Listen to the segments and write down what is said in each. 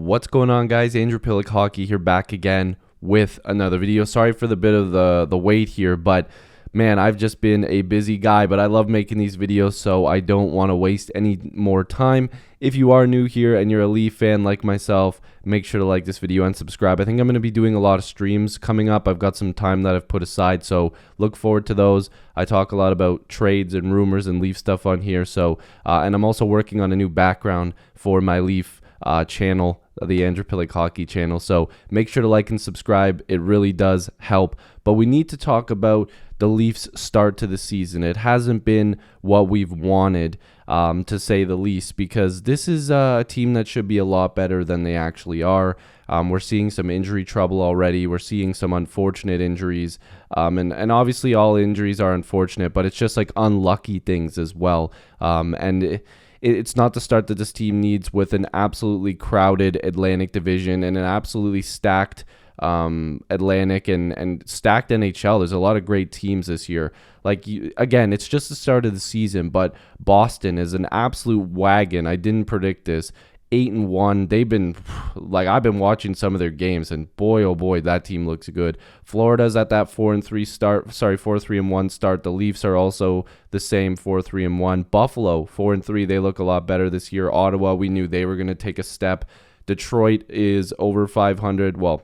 What's going on, guys? Andrew Piluk Hockey here, back again with another video. Sorry for the bit of the wait here, but man, I've just been a busy guy, but I love making these videos, so I don't want to waste any more time. If you are new here and you're a Leaf fan like myself, make sure to like this video and subscribe. I think I'm going to be doing a lot of streams coming up. I've got some time that I've put aside, so look forward to those. I talk a lot about trades and rumors and Leaf stuff on here, so and I'm also working on a new background for my Leaf channel, the Andrew Piluk Hockey channel, so make sure to like and subscribe. It really does help. But we need to talk about the Leafs' start to the season. It hasn't been what we've wanted, to say the least, because this is a team that should be a lot better than they actually are. We're seeing some injury trouble already. We're seeing some unfortunate injuries, and obviously all injuries are unfortunate, but it's just like unlucky things as well. It's not the start that this team needs with an absolutely crowded Atlantic division and an absolutely stacked Atlantic and stacked NHL. There's a lot of great teams this year. Again, it's just the start of the season, but Boston is an absolute wagon. I didn't predict this. 8-1. They've been I've been watching some of their games, and boy, oh boy, that team looks good. Florida's at that 4-3 start. 4-3-1 start. The Leafs are also the same, 4-3-1. Buffalo 4-3. They look a lot better this year. Ottawa, we knew they were going to take a step. Detroit is over 500. Well,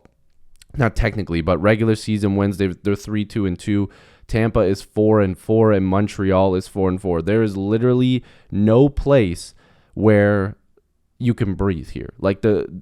not technically, but regular season wins, they're 3-2-2. Tampa is 4-4, and Montreal is 4-4. There is literally no place where you can breathe here.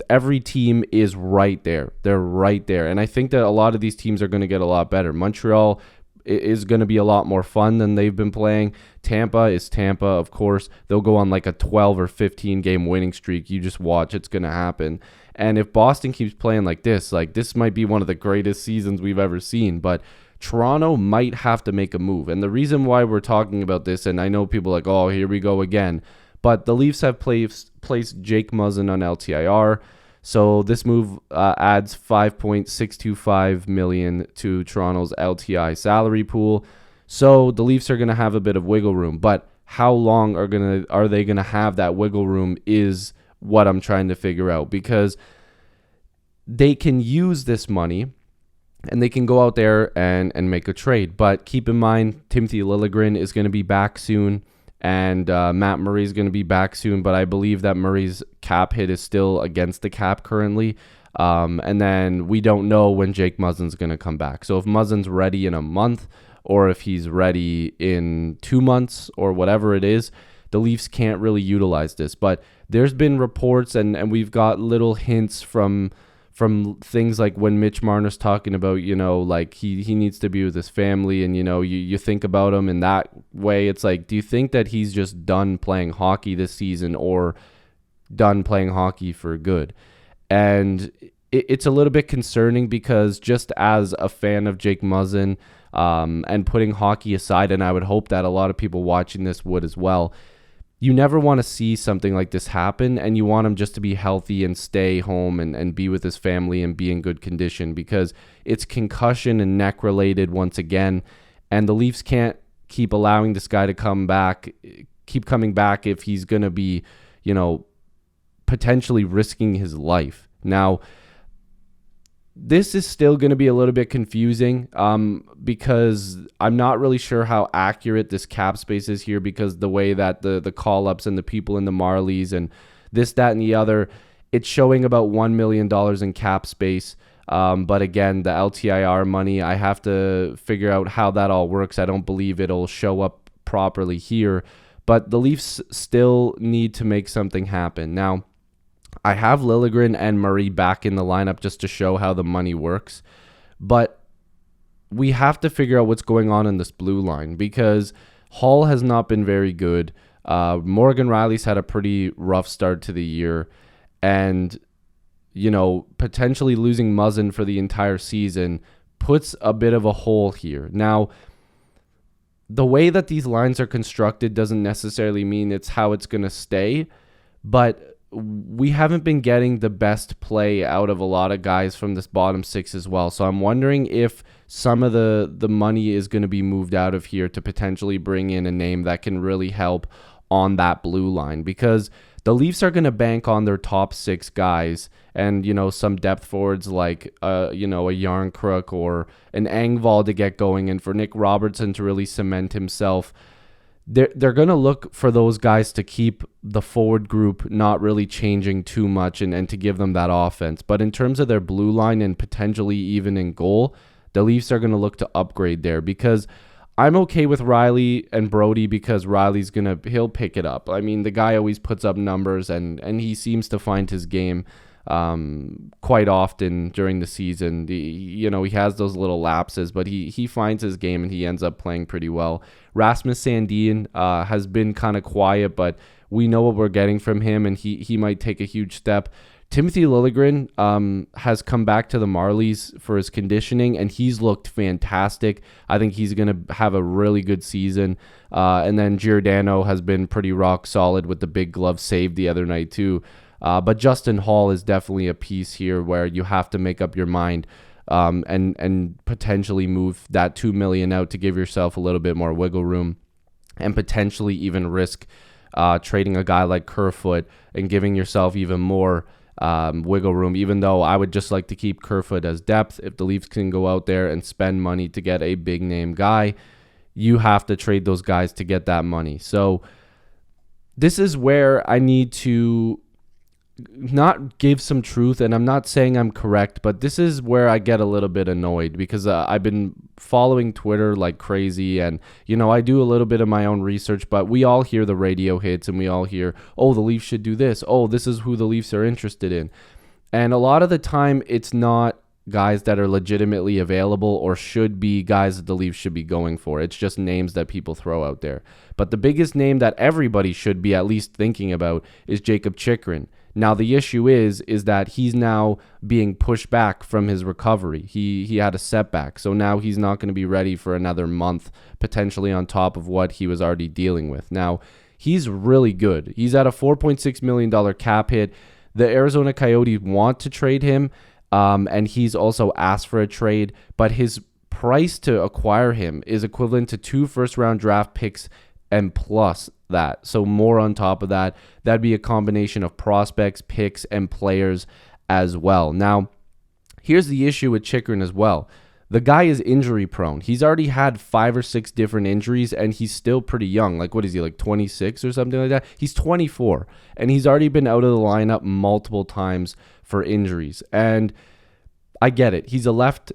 Every team is right there. They're right there. And I think that a lot of these teams are going to get a lot better. Montreal is going to be a lot more fun than they've been playing. Tampa is Tampa, of course. They'll go on like a 12 or 15 game winning streak. You just watch. It's going to happen. And if Boston keeps playing like this might be one of the greatest seasons we've ever seen. But Toronto might have to make a move. And the reason why we're talking about this, and I know people are like, oh, here we go again, but the Leafs have placed Jake Muzzin on LTIR. So this move adds $5.625 million to Toronto's LTI salary pool. So the Leafs are going to have a bit of wiggle room. But how long are they going to have that wiggle room is what I'm trying to figure out, because they can use this money and they can go out there and make a trade. But keep in mind, Timothy Liljegren is going to be back soon, and Matt Murray is going to be back soon, but I believe that Murray's cap hit is still against the cap currently. And then we don't know when Jake Muzzin's going to come back. So if Muzzin's ready in a month, or if he's ready in 2 months, or whatever it is, the Leafs can't really utilize this. But there's been reports, and we've got little hints from things like when Mitch Marner's talking about, he needs to be with his family, and, you think about him in that way. It's like, do you think that he's just done playing hockey this season, or done playing hockey for good? And it's a little bit concerning, because just as a fan of Jake Muzzin, and putting hockey aside, and I would hope that a lot of people watching this would as well, you never want to see something like this happen, and you want him just to be healthy and stay home and be with his family and be in good condition, because it's concussion and neck related once again, and the Leafs can't keep allowing this guy to keep coming back if he's going to be, potentially risking his life. Now, this is still going to be a little bit confusing, because I'm not really sure how accurate this cap space is here, because the way that the call-ups and the people in the Marlies and this, that, and the other, it's showing about $1 million in cap space. But again, the LTIR money, I have to figure out how that all works. I don't believe it'll show up properly here, but the Leafs still need to make something happen. Now, I have Liljegren and Murray back in the lineup just to show how the money works. But we have to figure out what's going on in this blue line, because Hall has not been very good. Morgan Rielly's had a pretty rough start to the year. And, potentially losing Muzzin for the entire season puts a bit of a hole here. Now, the way that these lines are constructed doesn't necessarily mean it's how it's going to stay. But we haven't been getting the best play out of a lot of guys from this bottom six as well. So I'm wondering if some of the money is going to be moved out of here to potentially bring in a name that can really help on that blue line, because The Leafs are going to bank on their top 6 guys and, some depth forwards like, a Yarncrook or an Engvall to get going, and for Nick Robertson to really cement himself. They're going to look for those guys to keep the forward group not really changing too much and to give them that offense. But in terms of their blue line and potentially even in goal, the Leafs are going to look to upgrade there, because I'm okay with Riley and Brody, because Riley's he'll pick it up. I mean, the guy always puts up numbers, and he seems to find his game quite often during the season. He has those little lapses, but he finds his game and he ends up playing pretty well. Rasmus Sandin has been kind of quiet, but we know what we're getting from him, and he might take a huge step. Timothy Liljegren has come back to the Marlies for his conditioning, and he's looked fantastic. I think he's going to have a really good season. And then Giordano has been pretty rock solid with the big glove save the other night too. But Justin Hall is definitely a piece here where you have to make up your mind and potentially move that $2 million out to give yourself a little bit more wiggle room, and potentially even risk trading a guy like Kerfoot and giving yourself even more wiggle room, even though I would just like to keep Kerfoot as depth. If the Leafs can go out there and spend money to get a big name guy, you have to trade those guys to get that money. So this is where I need to not give some truth, and I'm not saying I'm correct, but this is where I get a little bit annoyed, because I've been following Twitter like crazy, and I do a little bit of my own research, but we all hear the radio hits and we all hear, oh, the Leafs should do this, oh, this is who the Leafs are interested in. And a lot of the time it's not guys that are legitimately available or should be guys that the Leafs should be going for. It's just names that people throw out there. But the biggest name that everybody should be at least thinking about is Jakob Chychrun. Now, the issue is that he's now being pushed back from his recovery. He had a setback, so now he's not going to be ready for another month, potentially on top of what he was already dealing with. Now, he's really good. He's at a $4.6 million cap hit. The Arizona Coyotes want to trade him, and he's also asked for a trade, but his price to acquire him is equivalent to 2 first-round draft picks and plus that. So more on top of that. That'd be a combination of prospects, picks, and players as well. Now, here's the issue with Chychrun as well. The guy is injury prone. He's already had 5 or 6 different injuries, and he's still pretty young. Like, what is he, like 26 or something like that? He's 24, and he's already been out of the lineup multiple times for injuries. And I get it. He's a left...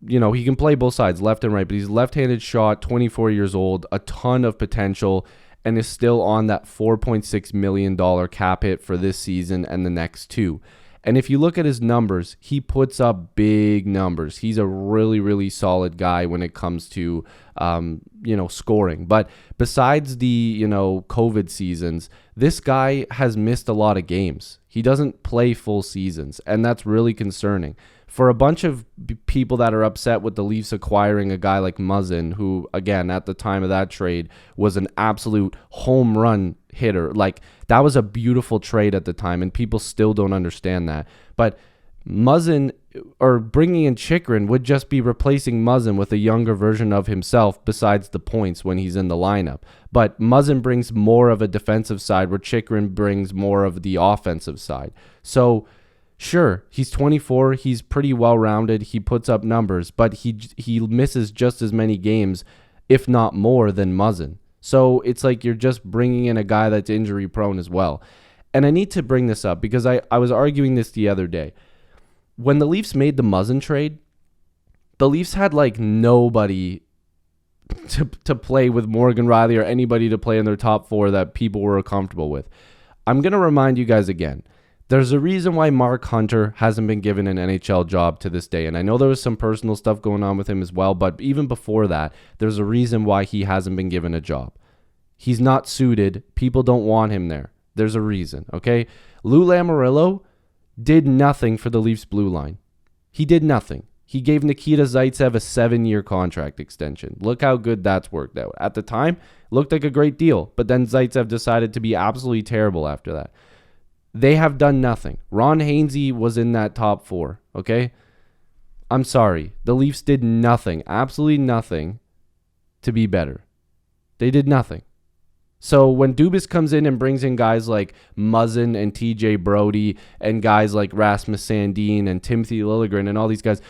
he can play both sides, left and right, but he's a left-handed shot, 24 years old, a ton of potential, and is still on that $4.6 million cap hit for this season and the next 2. And if you look at his numbers, he puts up big numbers. He's a really, really solid guy when it comes to, scoring. But besides the, COVID seasons, this guy has missed a lot of games. He doesn't play full seasons, and that's really concerning. For a bunch of people that are upset with the Leafs acquiring a guy like Muzzin, who, again, at the time of that trade, was an absolute home run hitter. Like, that was a beautiful trade at the time, and people still don't understand that. But Muzzin, or bringing in Chychrun, would just be replacing Muzzin with a younger version of himself besides the points when he's in the lineup. But Muzzin brings more of a defensive side, where Chychrun brings more of the offensive side. So... sure, he's 24, he's pretty well-rounded, he puts up numbers, but he misses just as many games, if not more, than Muzzin. So it's like you're just bringing in a guy that's injury-prone as well. And I need to bring this up because I was arguing this the other day. When the Leafs made the Muzzin trade, the Leafs had like nobody to play with Morgan Rielly or anybody to play in their top 4 that people were comfortable with. I'm going to remind you guys again. There's a reason why Mark Hunter hasn't been given an NHL job to this day. And I know there was some personal stuff going on with him as well, but even before that, there's a reason why he hasn't been given a job. He's not suited. People don't want him there. There's a reason, okay? Lou Lamoriello did nothing for the Leafs blue line. He did nothing. He gave Nikita Zaitsev a 7-year contract extension. Look how good that's worked out. At the time, looked like a great deal, but then Zaitsev decided to be absolutely terrible after that. They have done nothing. Ron Hainsey was in that top 4, okay? I'm sorry. The Leafs did nothing, absolutely nothing, to be better. They did nothing. So when Dubas comes in and brings in guys like Muzzin and TJ Brody and guys like Rasmus Sandin and Timothy Liljegren and all these guys,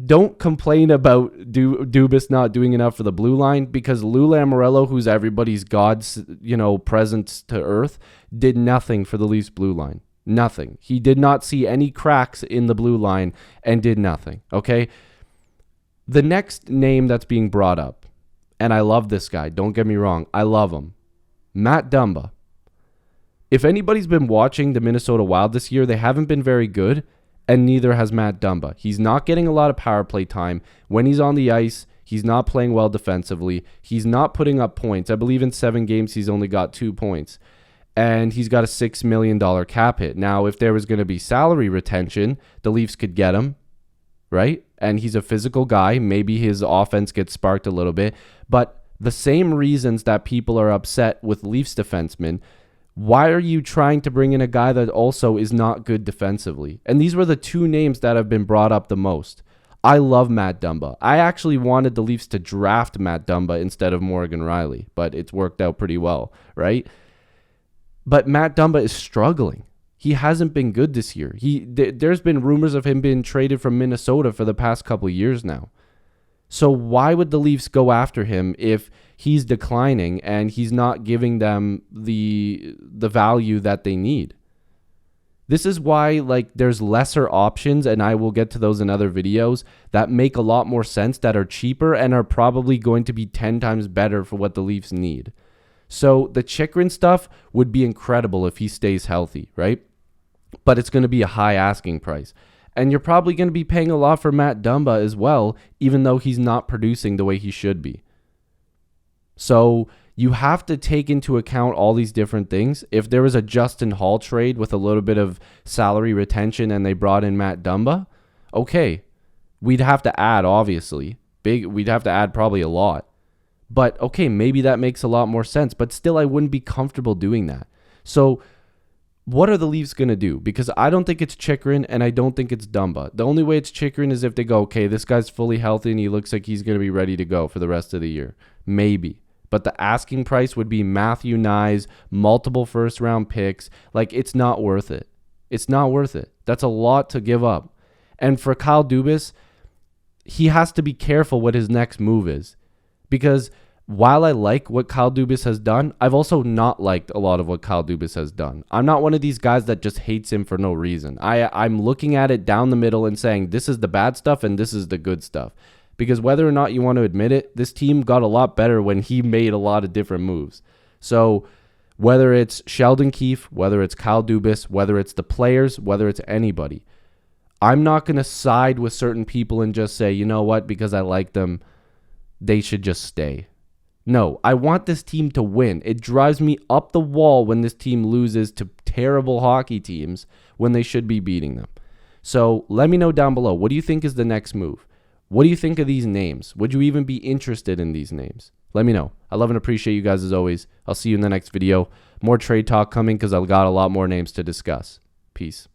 don't complain about Dubas not doing enough for the blue line, because Lou Lamoriello, who's everybody's God's, presence to earth, did nothing for the Leafs blue line. Nothing. He did not see any cracks in the blue line and did nothing. Okay. The next name that's being brought up, and I love this guy, don't get me wrong, I love him, Matt Dumba. If anybody's been watching the Minnesota Wild this year, they haven't been very good, and neither has Matt Dumba. He's not getting a lot of power play time. When he's on the ice, he's not playing well defensively. He's not putting up points. I believe in 7 games, he's only got 2 points. And he's got a $6 million cap hit. Now, if there was going to be salary retention, the Leafs could get him, right? And he's a physical guy. Maybe his offense gets sparked a little bit. But the same reasons that people are upset with Leafs defensemen, why are you trying to bring in a guy that also is not good defensively? And these were the 2 names that have been brought up the most. I love Matt Dumba. I actually wanted the Leafs to draft Matt Dumba instead of Morgan Rielly, but it's worked out pretty well, right? But Matt Dumba is struggling. He hasn't been good this year. There's been rumors of him being traded from Minnesota for the past couple of years now. So why would the Leafs go after him if he's declining and he's not giving them the value that they need? This is why there's lesser options, and I will get to those in other videos, that make a lot more sense, that are cheaper and are probably going to be 10 times better for what the Leafs need. So the Chychrun stuff would be incredible if he stays healthy, right? But it's going to be a high asking price. And you're probably going to be paying a lot for Matt Dumba as well, even though he's not producing the way he should be. So you have to take into account all these different things. If there was a Justin Hall trade with a little bit of salary retention and they brought in Matt Dumba, okay, we'd have to add, obviously. We'd have to add probably a lot. But okay, maybe that makes a lot more sense, but still I wouldn't be comfortable doing that. So what are the Leafs going to do? Because I don't think it's Chychrun and I don't think it's Dumba. The only way it's Chychrun is if they go, okay, this guy's fully healthy and he looks like he's going to be ready to go for the rest of the year. Maybe. But the asking price would be Matthew Nyes, multiple first-round picks. It's not worth it. It's not worth it. That's a lot to give up. And for Kyle Dubas, he has to be careful what his next move is. Because while I like what Kyle Dubas has done, I've also not liked a lot of what Kyle Dubas has done. I'm not one of these guys that just hates him for no reason. I'm looking at it down the middle and saying this is the bad stuff and this is the good stuff. Because whether or not you want to admit it, this team got a lot better when he made a lot of different moves. So whether it's Sheldon Keefe, whether it's Kyle Dubas, whether it's the players, whether it's anybody, I'm not going to side with certain people and just say, you know what, because I like them, they should just stay. No, I want this team to win. It drives me up the wall when this team loses to terrible hockey teams when they should be beating them. So let me know down below. What do you think is the next move? What do you think of these names? Would you even be interested in these names? Let me know. I love and appreciate you guys as always. I'll see you in the next video. More trade talk coming because I've got a lot more names to discuss. Peace.